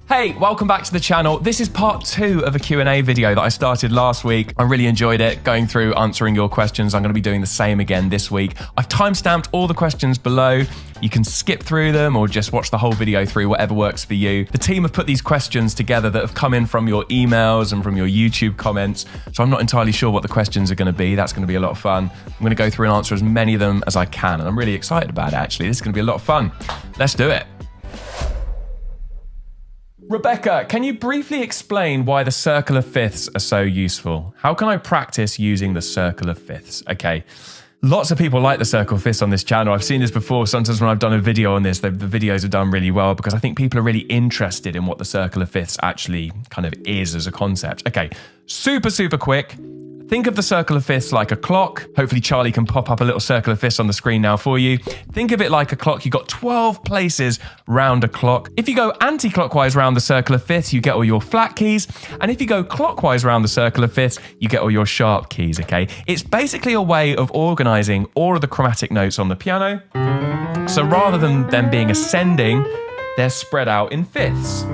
Hey, welcome back to the channel. This is part 2 of a Q&A video that I started last week. I really enjoyed it, going through answering your questions. I'm going to be doing the same again this week. I've timestamped all the questions below. You can skip through them or just watch the whole video through, whatever works for you. The team have put these questions together that have come in from your emails and from your YouTube comments. So I'm not entirely sure what the questions are going to be. That's going to be a lot of fun. I'm going to go through and answer as many of them as I can. And I'm really excited about it, actually. This is going to be a lot of fun. Let's do it. Rebecca, can you briefly explain why the circle of fifths are so useful? How can I practice using the circle of fifths? Okay, lots of people like the circle of fifths on this channel. I've seen this before. Sometimes when I've done a video on this, the videos have done really well because I think people are really interested in what the circle of fifths actually kind of is as a concept. Okay, super quick. Think of the circle of fifths like a clock. Hopefully Charlie can pop up a little circle of fifths on the screen now for you. Think of it like a clock. You've got 12 places round a clock. If you go anti-clockwise round the circle of fifths, you get all your flat keys. And if you go clockwise round the circle of fifths, you get all your sharp keys, okay? It's basically a way of organizing all of the chromatic notes on the piano. So rather than them being ascending, they're spread out in fifths.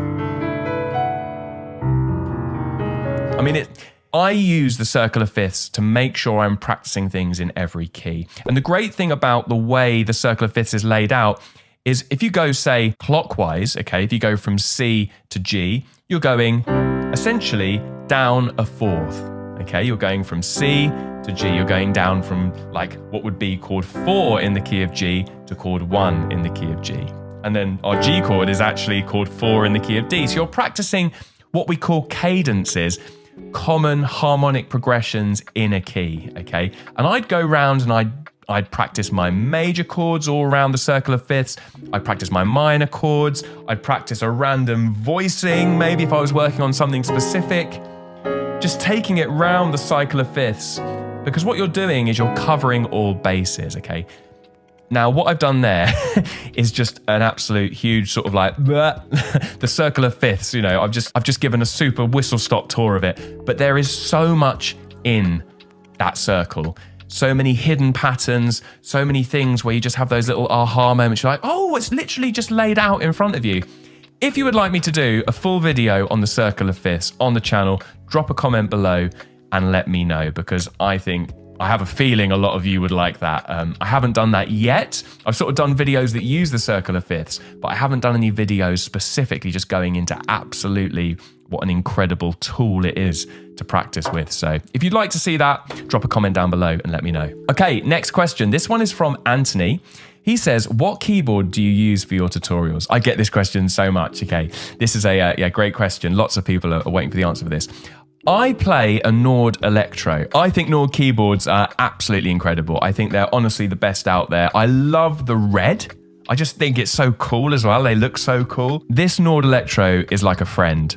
I use the circle of fifths to make sure I'm practicing things in every key. And the great thing about the way the circle of fifths is laid out is if you go, say, clockwise, okay, if you go from C to G, you're going essentially down a fourth, okay? You're going from C to G. You're going down from like what would be chord 4 in the key of G to chord 1 in the key of G. And then our G chord is actually chord 4 in the key of D. So you're practicing what we call cadences, common harmonic progressions in a key, okay? And I'd go round and I'd practice my major chords all around the circle of fifths. I'd practice my minor chords. I'd practice a random voicing, maybe if I was working on something specific. Just taking it round the cycle of fifths, because what you're doing is you're covering all bases, okay? Now, what I've done there is just an absolute huge sort of like the circle of fifths. You know, I've just given a super whistle-stop tour of it. But there is so much in that circle, so many hidden patterns, so many things where you just have those little aha moments. You're like, oh, it's literally just laid out in front of you. If you would like me to do a full video on the circle of fifths on the channel, drop a comment below and let me know, because I have a feeling a lot of you would like that. I haven't done that yet. I've sort of done videos that use the circle of fifths, but I haven't done any videos specifically just going into absolutely what an incredible tool it is to practice with. So if you'd like to see that, drop a comment down below and let me know. Okay, next question. This one is from Anthony. He says, what keyboard do you use for your tutorials? I get this question so much, okay? This is a great question. Lots of people are waiting for the answer for this. I play a Nord Electro. I think Nord keyboards are absolutely incredible. I think they're honestly the best out there. I love the red. I just think it's so cool as well. They look so cool. This Nord Electro is like a friend.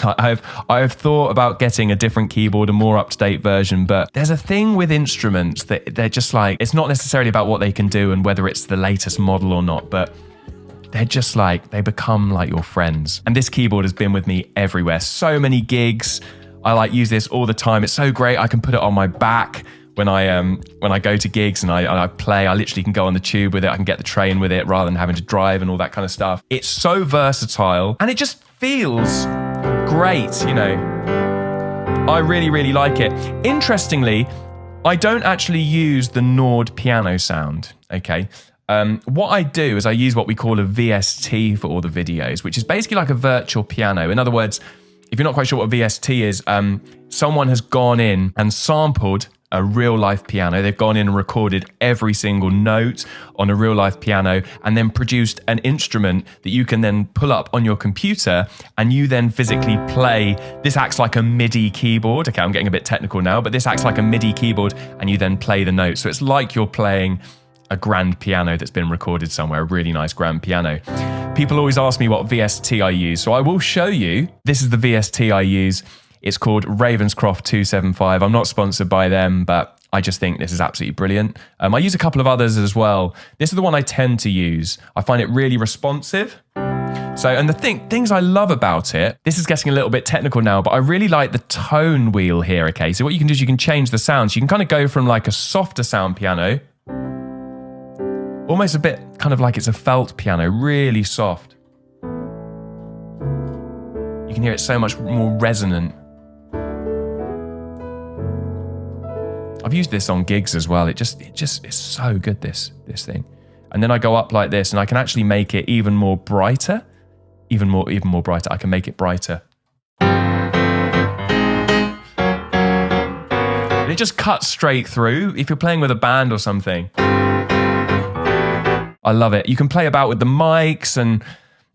I have thought about getting a different keyboard, a more up-to-date version, but there's a thing with instruments that they're just like, it's not necessarily about what they can do and whether it's the latest model or not, but they're just like, they become like your friends. And this keyboard has been with me everywhere. So many gigs. I use this all the time. It's so great. I can put it on my back when I go to gigs and I play. I literally can go on the tube with it. I can get the train with it rather than having to drive and all that kind of stuff. It's so versatile and it just feels great, you know. I really like it. Interestingly, I don't actually use the Nord piano sound, okay? What I do is I use what we call a VST for all the videos, which is basically like a virtual piano. In other words, if you're not quite sure what VST is, someone has gone in and sampled a real-life piano. They've gone in and recorded every single note on a real-life piano and then produced an instrument that you can then pull up on your computer and you then physically play. This acts like a MIDI keyboard. Okay, I'm getting a bit technical now, but this acts like a MIDI keyboard and you then play the notes. So it's like you're playing a grand piano that's been recorded somewhere, a really nice grand piano. People always ask me what VST I use, so I will show you. This is the VST I use. It's called Ravenscroft 275. I'm not sponsored by them, but I just think this is absolutely brilliant. I use a couple of others as well. This is the one I tend to use. I find it really responsive. So, and the things I love about it, this is getting a little bit technical now, but I really like the tone wheel here, okay? So what you can do is you can change the sounds. You can kind of go from like a softer sound piano, almost a bit kind of like it's a felt piano, really soft. You can hear it so much more resonant. I've used this on gigs as well. It just is so good, this thing. And then I go up like this, and I can actually make it even more brighter, even more brighter. I can make it brighter. And it just cuts straight through if you're playing with a band or something. I love it. You can play about with the mics, and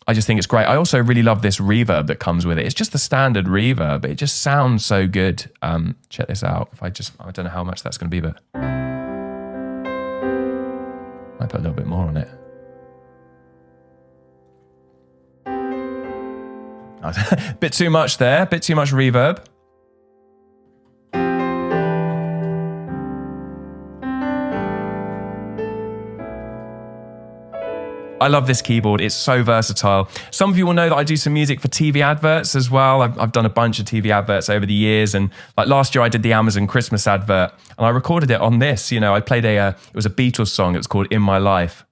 I just think it's great. I also really love this reverb that comes with it. It's just the standard reverb. It just sounds so good. Check this out. I don't know how much that's going to be, but I put a little bit more on it. Bit too much there. Bit too much reverb. I love this keyboard. It's so versatile. Some of you will know that I do some music for TV adverts as well. I've done a bunch of TV adverts over the years. And like last year I did the Amazon Christmas advert and I recorded it on this. You know, I played it was a Beatles song. It was called In My Life.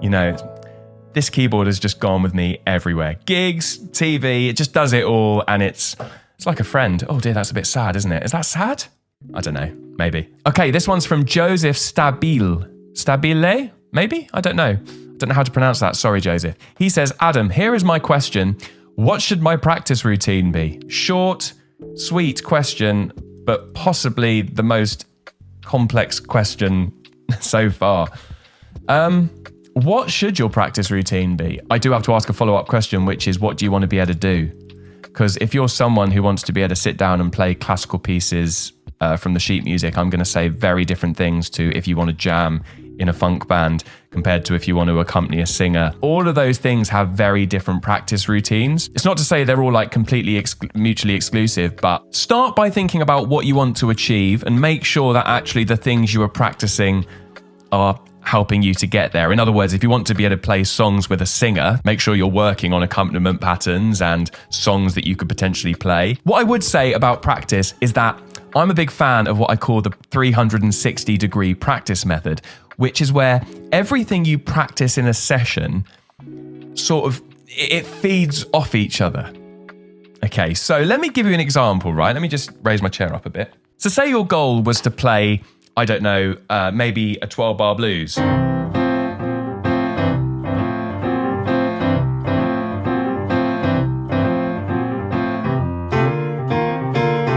You know, this keyboard has just gone with me everywhere. Gigs, TV, it just does it all, and it's like a friend. Oh dear, that's a bit sad, isn't it? Is that sad? I don't know, maybe. Okay, this one's from Joseph Stabile. Stabile? Maybe? I don't know. I don't know how to pronounce that. Sorry, Joseph. He says, Adam, here is my question. What should my practice routine be? Short, sweet question, but possibly the most complex question so far. What should your practice routine be? I do have to ask a follow-up question, which is what do you want to be able to do? Because if you're someone who wants to be able to sit down and play classical pieces from the sheet music, I'm going to say very different things to if you want to jam in a funk band compared to if you want to accompany a singer. All of those things have very different practice routines. It's not to say they're all like completely mutually exclusive, but start by thinking about what you want to achieve and make sure that actually the things you are practicing are helping you to get there. In other words, if you want to be able to play songs with a singer, make sure you're working on accompaniment patterns and songs that you could potentially play. What I would say about practice is that I'm a big fan of what I call the 360-degree practice method, which is where everything you practice in a session sort of, it feeds off each other. Okay, so let me give you an example, right? Let me just raise my chair up a bit. So say your goal was to play, I don't know, maybe a 12-bar blues.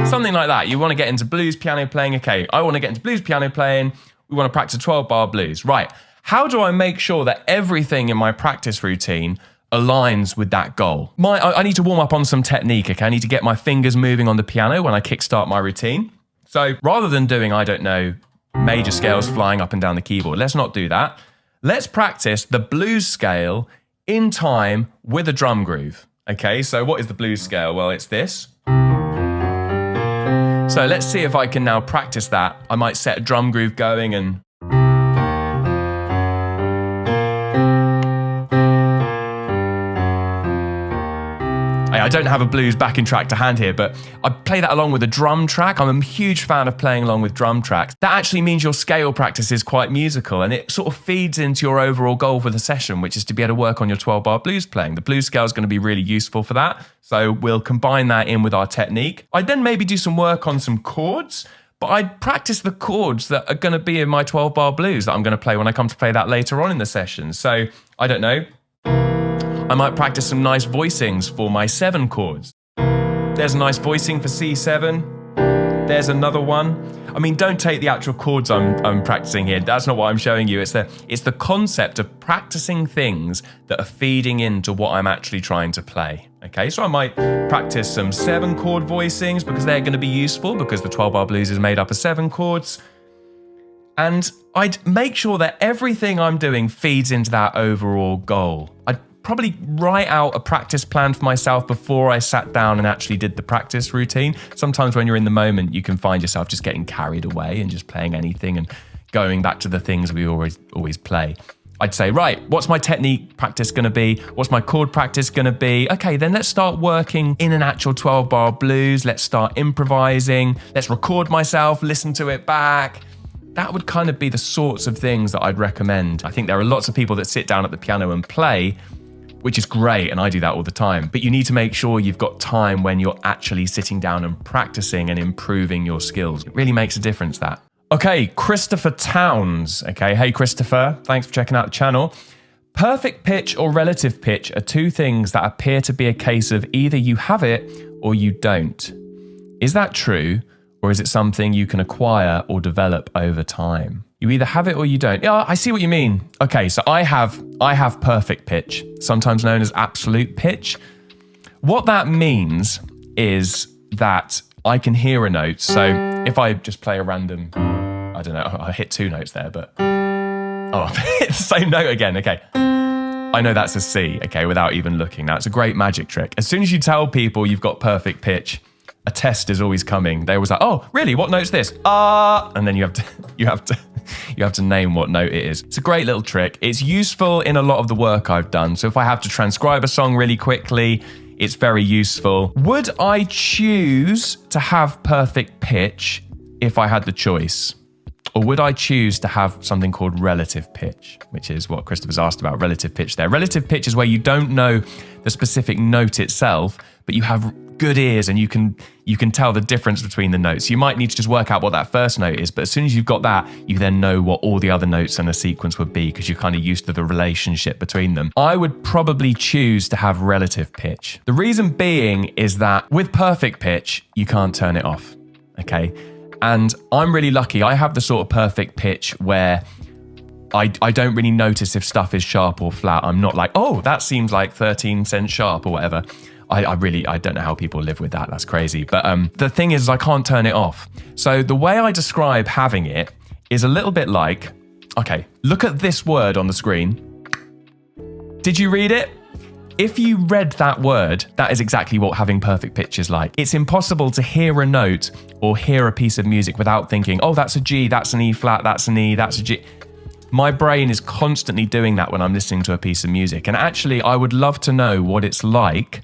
Something like that. You want to get into blues piano playing. Okay, I want to get into blues piano playing. We want to practice 12-bar blues. Right. How do I make sure that everything in my practice routine aligns with that goal? I need to warm up on some technique, okay? I need to get my fingers moving on the piano when I kickstart my routine. So rather than doing, I don't know, major scales flying up and down the keyboard, let's not do that. Let's practice the blues scale in time with a drum groove. Okay, so what is the blues scale? Well, it's this. So let's see if I can now practice that. I might set a drum groove going and... I don't have a blues backing track to hand here, but I play that along with a drum track. I'm a huge fan of playing along with drum tracks. That actually means your scale practice is quite musical, and it sort of feeds into your overall goal for the session, which is to be able to work on your 12-bar blues playing. The blues scale is going to be really useful for that, so we'll combine that in with our technique. I'd then maybe do some work on some chords, but I'd practice the chords that are going to be in my 12-bar blues that I'm going to play when I come to play that later on in the session. So, I don't know, I might practice some nice voicings for my 7 chords. There's a nice voicing for C7. There's another one. I mean, don't take the actual chords I'm practicing here. That's not what I'm showing you. It's the concept of practicing things that are feeding into what I'm actually trying to play. Okay, so I might practice some 7 chord voicings because they're going to be useful because the 12-bar blues is made up of 7 chords. And I'd make sure that everything I'm doing feeds into that overall goal. I'd probably write out a practice plan for myself before I sat down and actually did the practice routine. Sometimes when you're in the moment, you can find yourself just getting carried away and just playing anything and going back to the things we always play. I'd say, right, what's my technique practice going to be? What's my chord practice going to be? Okay, then let's start working in an actual 12-bar blues. Let's start improvising. Let's record myself, listen to it back. That would kind of be the sorts of things that I'd recommend. I think there are lots of people that sit down at the piano and play, which is great, and I do that all the time. But you need to make sure you've got time when you're actually sitting down and practicing and improving your skills. It really makes a difference, that. Okay, Christopher Towns. Okay, hey Christopher, thanks for checking out the channel. Perfect pitch or relative pitch are two things that appear to be a case of either you have it or you don't. Is that true, or is it something you can acquire or develop over time? You either have it or you don't. Yeah, I see what you mean. Okay, so I have perfect pitch, sometimes known as absolute pitch. What that means is that I can hear a note. So if I just play a random, I don't know, I hit two notes there, but oh, hit the same note again. Okay, I know that's a C. Okay, without even looking. Now it's a great magic trick. As soon as you tell people you've got perfect pitch, a test is always coming. They always like, oh, really? What note's this? And then you have to name what note it is. It's a great little trick. It's useful in a lot of the work I've done. So if I have to transcribe a song really quickly, it's very useful. Would I choose to have perfect pitch if I had the choice? Or would I choose to have something called relative pitch, which is what Christopher's asked about, relative pitch there. Relative pitch is where you don't know the specific note itself, but you have good ears and you can tell the difference between the notes. You might need to just work out what that first note is, but as soon as you've got that, you then know what all the other notes in a sequence would be because you're kind of used to the relationship between them. I would probably choose to have relative pitch. The reason being is that with perfect pitch, you can't turn it off, okay? And I'm really lucky. I have the sort of perfect pitch where I don't really notice if stuff is sharp or flat. I'm not like, oh, that seems like 13 cents sharp or whatever. I don't know how people live with that. That's crazy. But the thing is I can't turn it off. So the way I describe having it is a little bit like, okay, look at this word on the screen. Did you read it? If you read that word, that is exactly what having perfect pitch is like. It's impossible to hear a note or hear a piece of music without thinking, oh, that's a G, that's an E flat, that's an E, that's a G. My brain is constantly doing that when I'm listening to a piece of music. And actually, I would love to know what it's like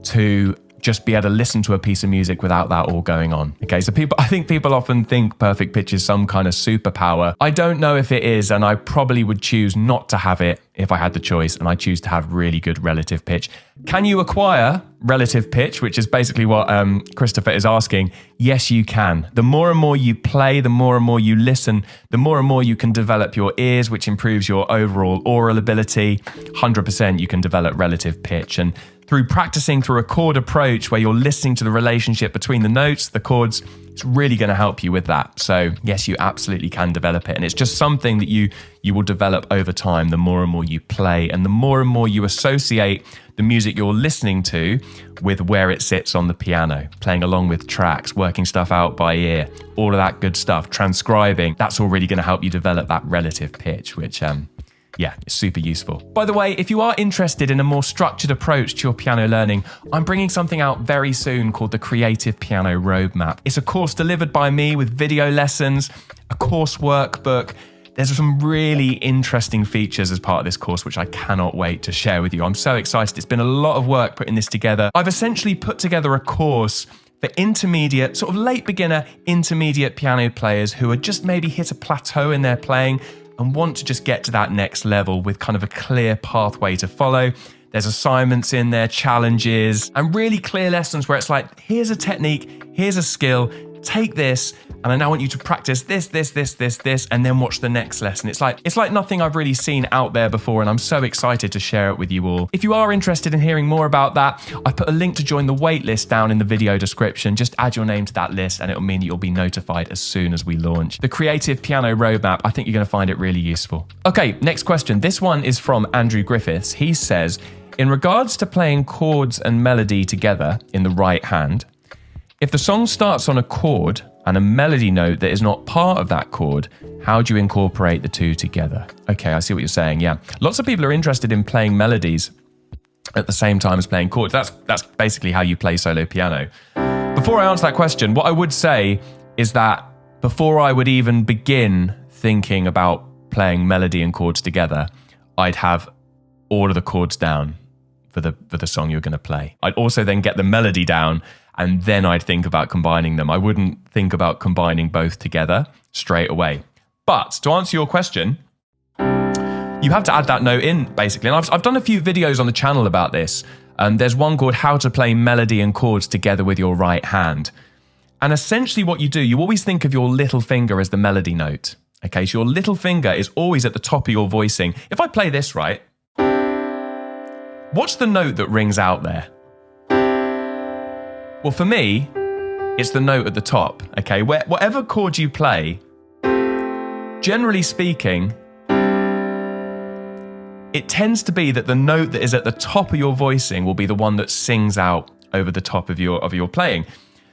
to just be able to listen to a piece of music without that all going on. Okay, so I think people often think perfect pitch is some kind of superpower. I don't know if it is, and I probably would choose not to have it if I had the choice, and I choose to have really good relative pitch. Can you acquire relative pitch, which is basically what Christopher is asking? Yes, you can. The more and more you play, the more and more you listen, the more and more you can develop your ears, which improves your overall oral ability. 100% you can develop relative pitch. And through practicing through a chord approach where you're listening to the relationship between the notes, the chords, it's really going to help you with that. So yes, you absolutely can develop it. And it's just something that you will develop over time the more and more you play and the more you associate the music you're listening to with where it sits on the piano, playing along with tracks, working stuff out by ear, all of that good stuff, transcribing. That's all really going to help you develop that relative pitch, which yeah, it's super useful. By the way, if you are interested in a more structured approach to your piano learning, I'm bringing something out very soon called the Creative Piano Roadmap. It's a course delivered by me with video lessons, a course workbook. There's some really interesting features as part of this course, which I cannot wait to share with you. I'm so excited. It's been a lot of work putting this together. I've essentially put together a course for intermediate, sort of late beginner, intermediate piano players who are just maybe hit a plateau in their playing and want to just get to that next level with kind of a clear pathway to follow. There's assignments in there, challenges, and really clear lessons where it's like, here's a technique, here's a skill, take this, and I now want you to practice this, and then watch the next lesson. It's like nothing I've really seen out there before, and I'm so excited to share it with you all. If you are interested in hearing more about that, I've put a link to join the waitlist down in the video description. Just add your name to that list, and it'll mean that you'll be notified as soon as we launch. The Creative Piano Roadmap, I think you're going to find it really useful. Okay, next question. This one is from Andrew Griffiths. He says, in regards to playing chords and melody together in the right hand, if the song starts on a chord and a melody note that is not part of that chord, how do you incorporate the two together? Okay, I see what you're saying, yeah. Lots of people are interested in playing melodies at the same time as playing chords. That's basically how you play solo piano. Before I answer that question, what I would say is that before I would even begin thinking about playing melody and chords together, I'd have all of the chords down for the song you're going to play. I'd also then get the melody down, and then I'd think about combining them. I wouldn't think about combining both together straight away. But to answer your question, you have to add that note in, basically. And I've done a few videos on the channel about this. There's one called How to Play Melody and Chords Together with Your Right Hand. And essentially what you do, you always think of your little finger as the melody note. Okay, so your little finger is always at the top of your voicing. If I play this, right, what's the note that rings out there? Well, for me, it's the note at the top, okay? Whatever chord you play, generally speaking, it tends to be that the note that is at the top of your voicing will be the one that sings out over the top of your playing.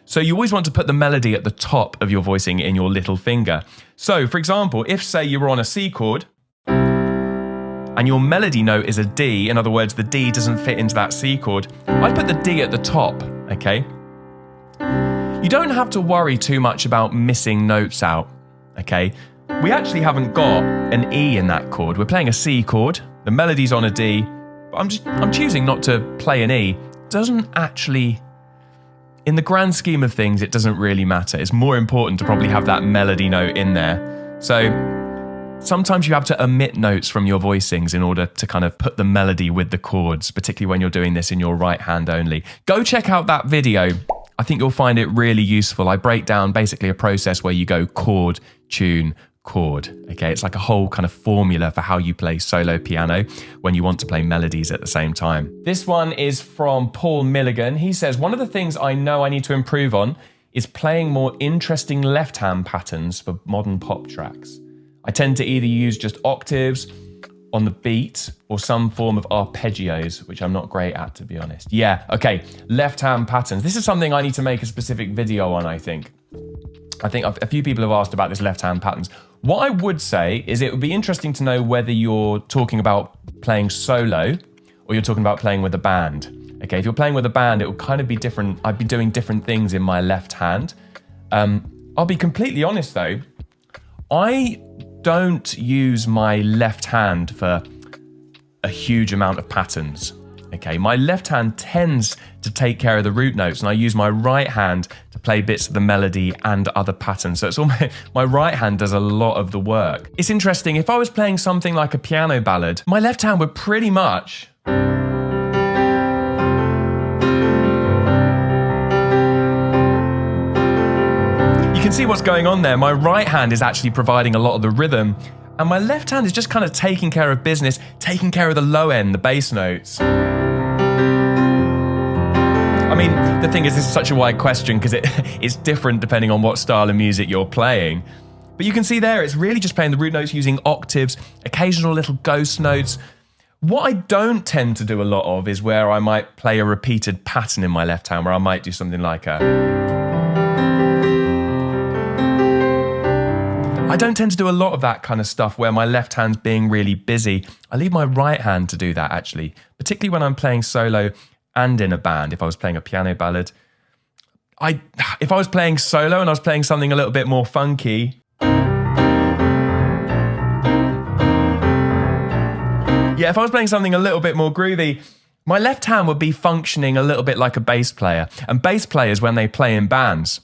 So you always want to put the melody at the top of your voicing in your little finger. So, for example, if, say, you were on a C chord, and your melody note is a D, in other words, the D doesn't fit into that C chord, I'd put the D at the top, okay? You don't have to worry too much about missing notes out, okay? We actually haven't got an E in that chord. We're playing a C chord, the melody's on a D, but I'm choosing not to play an E. Doesn't actually, in the grand scheme of things, it doesn't really matter. It's more important to probably have that melody note in there. So sometimes you have to omit notes from your voicings in order to kind of put the melody with the chords, particularly when you're doing this in your right hand only. Go check out that video. I think you'll find it really useful. I break down basically a process where you go chord, tune, chord. Okay, it's like a whole kind of formula for how you play solo piano when you want to play melodies at the same time. This one is from Paul Milligan. He says, one of the things I know I need to improve on is playing more interesting left hand patterns for modern pop tracks. I tend to either use just octaves on the beat or some form of arpeggios, which I'm not great at, to be honest. Yeah, okay, left hand patterns. This is something I need to make a specific video on, I think. I think a few people have asked about this left hand patterns. What I would say is it would be interesting to know whether you're talking about playing solo or you're talking about playing with a band. Okay, if you're playing with a band, it will kind of be different. I'd be doing different things in my left hand. I'll be completely honest though, I don't use my left hand for a huge amount of patterns. Okay, my left hand tends to take care of the root notes, and I use my right hand to play bits of the melody and other patterns. So it's almost, my right hand does a lot of the work. It's interesting, if I was playing something like a piano ballad, my left hand would pretty much you can see what's going on there. My right hand is actually providing a lot of the rhythm, and my left hand is just kind of taking care of business, taking care of the low end, the bass notes. I mean, the thing is, this is such a wide question because it's different depending on what style of music you're playing. But you can see there, it's really just playing the root notes using octaves, occasional little ghost notes. What I don't tend to do a lot of is where I might play a repeated pattern in my left hand, where I might do something like a... I don't tend to do a lot of that kind of stuff where my left hand's being really busy. I leave my right hand to do that, actually, particularly when I'm playing solo and in a band. If I was playing a piano ballad, if I was playing solo and I was playing something a little bit more funky, if I was playing something a little bit more groovy, my left hand would be functioning a little bit like a bass player. And bass players, when they play in bands,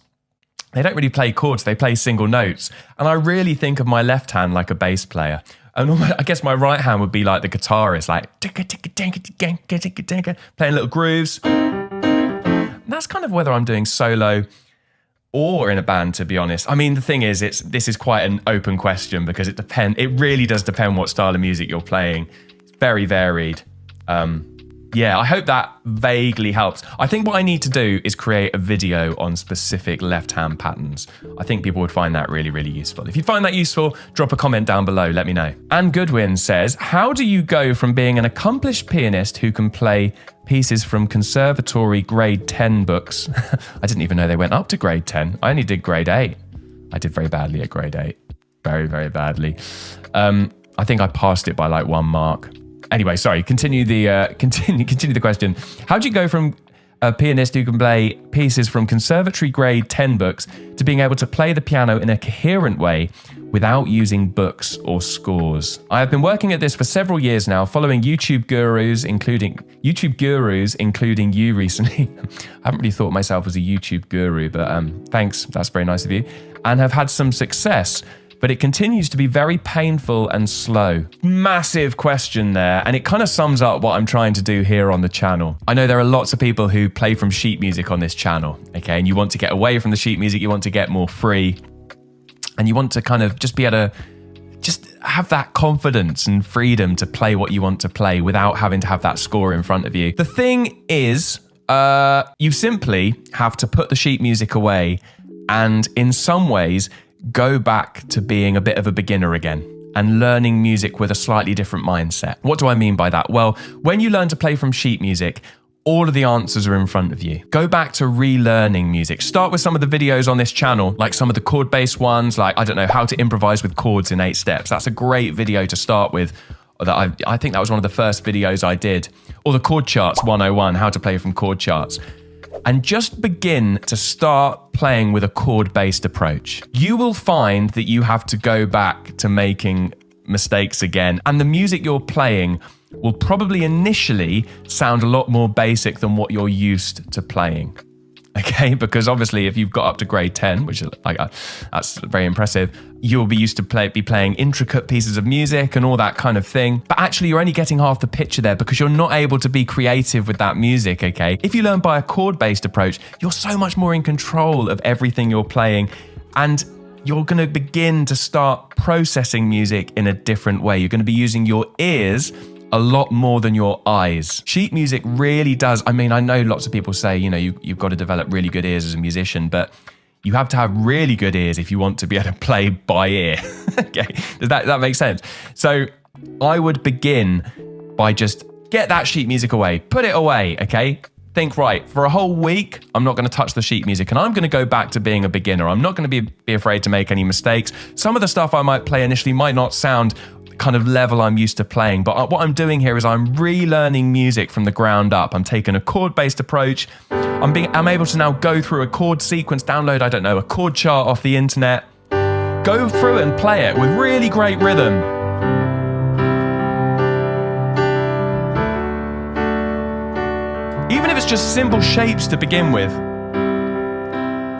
they don't really play chords, they play single notes. And I really think of my left hand like a bass player. And I guess my right hand would be like the guitarist, like playing little grooves. And that's kind of whether I'm doing solo or in a band, to be honest. I mean, the thing is, this is quite an open question because it really does depend what style of music you're playing. It's very varied. Yeah, I hope that vaguely helps. I think what I need to do is create a video on specific left-hand patterns. I think people would find that really, really useful. If you find that useful, drop a comment down below, let me know. Anne Goodwin says, how do you go from being an accomplished pianist who can play pieces from conservatory grade 10 books? I didn't even know they went up to grade 10. I only did grade 8. I did very badly at grade 8. Very, very badly. I think I passed it by like 1 mark. Anyway, sorry, continue the question. How do you go from a pianist who can play pieces from conservatory grade 10 books to being able to play the piano in a coherent way without using books or scores. I have been working at this for several years now, following YouTube gurus, including you recently. I haven't really thought of myself as a YouTube guru, but thanks, that's very nice of you, and have had some success. But it continues to be very painful and slow. Massive question there, and it kind of sums up what I'm trying to do here on the channel. I know there are lots of people who play from sheet music on this channel, okay? And you want to get away from the sheet music, you want to get more free, and you want to kind of just be able to just have that confidence and freedom to play what you want to play without having to have that score in front of you. The thing is, you simply have to put the sheet music away and in some ways, go back to being a bit of a beginner again and learning music with a slightly different mindset. What do I mean by that? Well, when you learn to play from sheet music, all of the answers are in front of you. Go back to relearning music. Start with some of the videos on this channel, like some of the chord-based ones, like, I don't know, how to improvise with chords in 8 steps. That's a great video to start with. I think that was one of the first videos I did. Or the chord charts 101, how to play from chord charts. And just begin to start playing with a chord-based approach. You will find that you have to go back to making mistakes again, and the music you're playing will probably initially sound a lot more basic than what you're used to playing. Okay, because obviously if you've got up to grade 10, which is like that's very impressive, you'll be used to be playing intricate pieces of music and all that kind of thing. But actually you're only getting half the picture there because you're not able to be creative with that music, okay? If you learn by a chord-based approach, you're so much more in control of everything you're playing, and you're going to begin to start processing music in a different way. You're going to be using your ears a lot more than your eyes. Sheet music really does. I mean, I know lots of people say, you know, you've got to develop really good ears as a musician, but you have to have really good ears if you want to be able to play by ear. Okay, does that make sense? So I would begin by just get that sheet music away, put it away, okay? Think, right, for a whole week, I'm not going to touch the sheet music and I'm going to go back to being a beginner. I'm not going to be afraid to make any mistakes. Some of the stuff I might play initially might not sound kind of level I'm used to playing, but what I'm doing here is I'm relearning music from the ground up. I'm taking a chord-based approach. I'm able to now go through a chord sequence, download, I don't know, a chord chart off the internet, go through and play it with really great rhythm. Even if it's just simple shapes to begin with,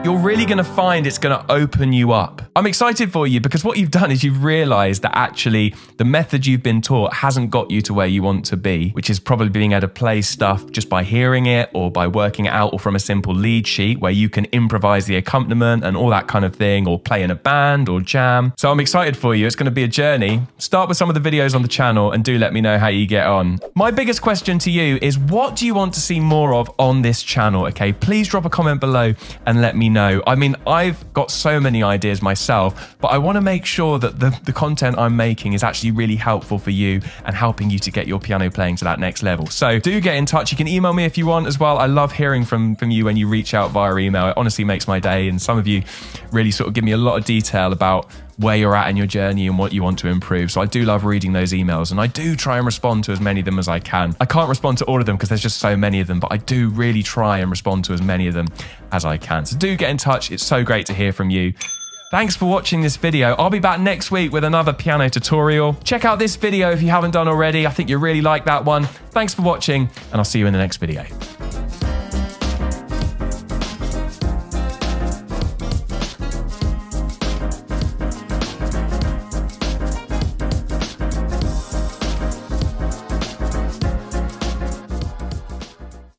you're really going to find it's going to open you up. I'm excited for you because what you've done is you've realized that actually the method you've been taught hasn't got you to where you want to be, which is probably being able to play stuff just by hearing it or by working it out, or from a simple lead sheet where you can improvise the accompaniment and all that kind of thing, or play in a band or jam. So I'm excited for you. It's going to be a journey. Start with some of the videos on the channel and do let me know how you get on. My biggest question to you is, what do you want to see more of on this channel? Okay, please drop a comment below and let me know. I mean, I've got so many ideas myself, but I want to make sure that the content I'm making is actually really helpful for you and helping you to get your piano playing to that next level. So do get in touch. You can email me if you want as well. I love hearing from you when you reach out via email. It honestly makes my day, and some of you really sort of give me a lot of detail about where you're at in your journey and what you want to improve. So I do love reading those emails, and I do try and respond to as many of them as I can. I can't respond to all of them because there's just so many of them, but I do really try and respond to as many of them as I can. So do get in touch. It's so great to hear from you. Thanks for watching this video. I'll be back next week with another piano tutorial. Check out this video if you haven't done already. I think you'll really like that one. Thanks for watching, and I'll see you in the next video.